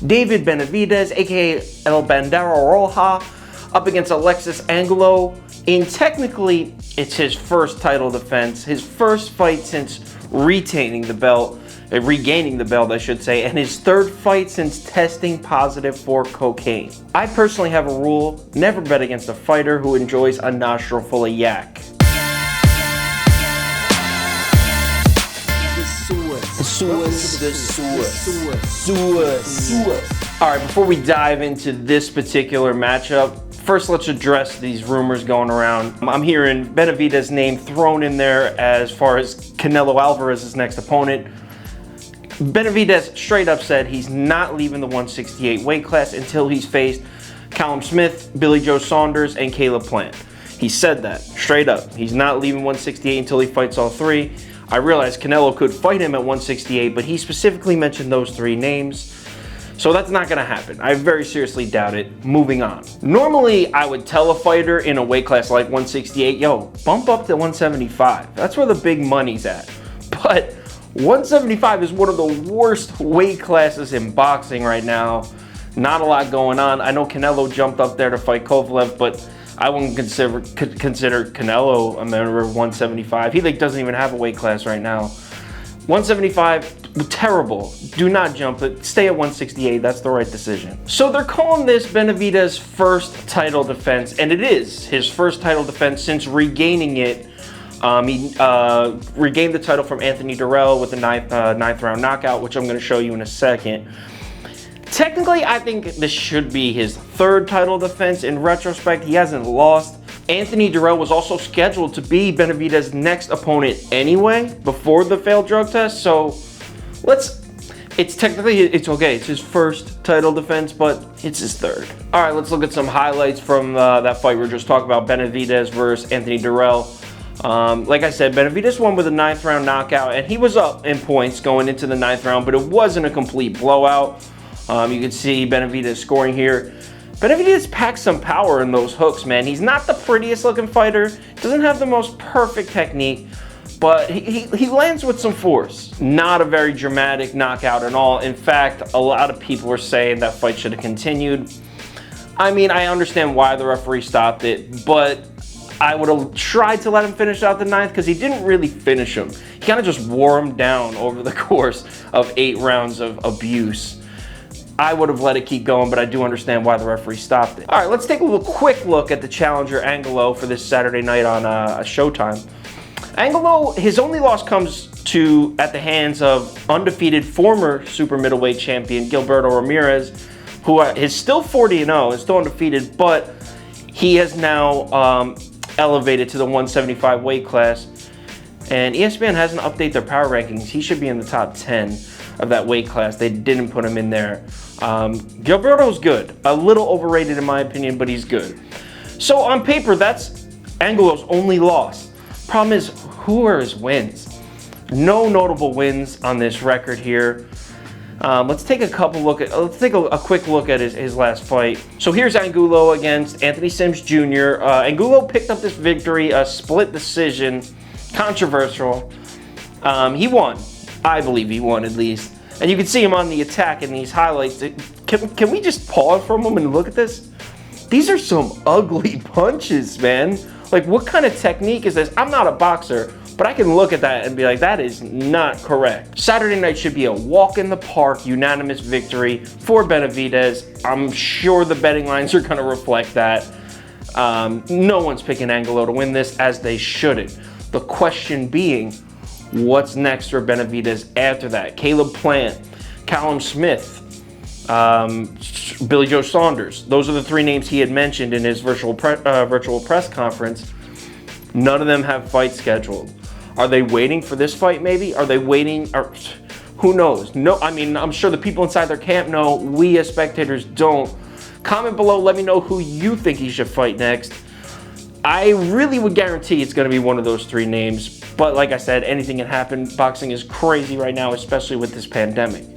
David Benavidez, aka El Bandera Roja, up against Alexis Angulo. And technically, it's his first title defense, his first fight since regaining the belt, I should say, and his third fight since testing positive for cocaine. I personally have a rule: never bet against a fighter who enjoys a nostril full of yak. Alright, before we dive into this particular matchup, first let's address these rumors going around. I'm hearing Benavidez's name thrown in there as far as Canelo Alvarez's next opponent. Benavidez straight up said he's not leaving the 168 weight class until he's faced Callum Smith, Billy Joe Saunders, and Caleb Plant. He said that straight up. He's not leaving 168 until he fights all three. I realize Canelo could fight him at 168, but he specifically mentioned those three names. So that's not gonna happen. I very seriously doubt it. Moving on. Normally, I would tell a fighter in a weight class like 168, yo, bump up to 175. That's where the big money's at. But 175 is one of the worst weight classes in boxing right now. Not a lot going on. I know Canelo jumped up there to fight Kovalev, but I wouldn't consider Canelo a member of 175. He doesn't even have a weight class right now. 175, terrible. Do not jump it. Stay at 168. That's the right decision. So they're calling this Benavidez's first title defense, and it is his first title defense since regaining it. He regained the title from Anthony Durrell with a ninth round knockout, which I'm going to show you in a second. Technically, I think this should be his third title defense. In retrospect, he hasn't lost. Anthony Durrell was also scheduled to be Benavidez's next opponent anyway, before the failed drug test. So it's okay. It's his first title defense, but it's his third. All right, let's look at some highlights from that fight we were just talking about, Benavidez versus Anthony Durrell. Like I said, Benavidez won with a 9th round knockout, and he was up in points going into the 9th round, but it wasn't a complete blowout. You can see Benavidez scoring here. Benavidez packs some power in those hooks, man. He's not the prettiest looking fighter, doesn't have the most perfect technique, but he lands with some force. Not a very dramatic knockout at all. In fact, a lot of people are saying that fight should have continued. I mean, I understand why the referee stopped it, but I would have tried to let him finish out the 9th because he didn't really finish him. He kind of just wore him down over the course of 8 rounds of abuse. I would have let it keep going, but I do understand why the referee stopped it. All right, let's take a quick look at the challenger Angulo for this Saturday night on Showtime. Angulo, his only loss comes at the hands of undefeated former super middleweight champion Gilberto Ramirez, who is still 40-0, is still undefeated, but he has now elevated to the 175 weight class. And ESPN hasn't updated their power rankings. He should be in the top 10 of that weight class. They didn't put him in there. Gilberto's good. A little overrated in my opinion, but he's good. So on paper, that's Angulo's only loss. Problem is, who are his wins? No notable wins on this record here. Let's take a quick look at his last fight. So here's Angulo against Anthony Sims Jr. Angulo picked up this victory, a split decision, controversial. He won. I believe he won at least. And you can see him on the attack in these highlights. Can we just pause for a moment and look at this? These are some ugly punches, man. Like, what kind of technique is this? I'm not a boxer, but I can look at that and be like, that is not correct. Saturday night should be a walk in the park, unanimous victory for Benavidez. I'm sure the betting lines are gonna reflect that. No one's picking Angulo to win this, as they shouldn't. The question being, what's next for Benavidez after that? Caleb Plant, Callum Smith, Billy Joe Saunders. Those are the 3 names he had mentioned in his virtual press conference. None of them have fights scheduled. Are they waiting for this fight maybe? Are they waiting? Who knows? No, I mean, I'm sure the people inside their camp know. We as spectators don't. Comment below, let me know who you think he should fight next. I really would guarantee it's going to be one of those 3 names. But like I said, anything can happen. Boxing is crazy right now, especially with this pandemic.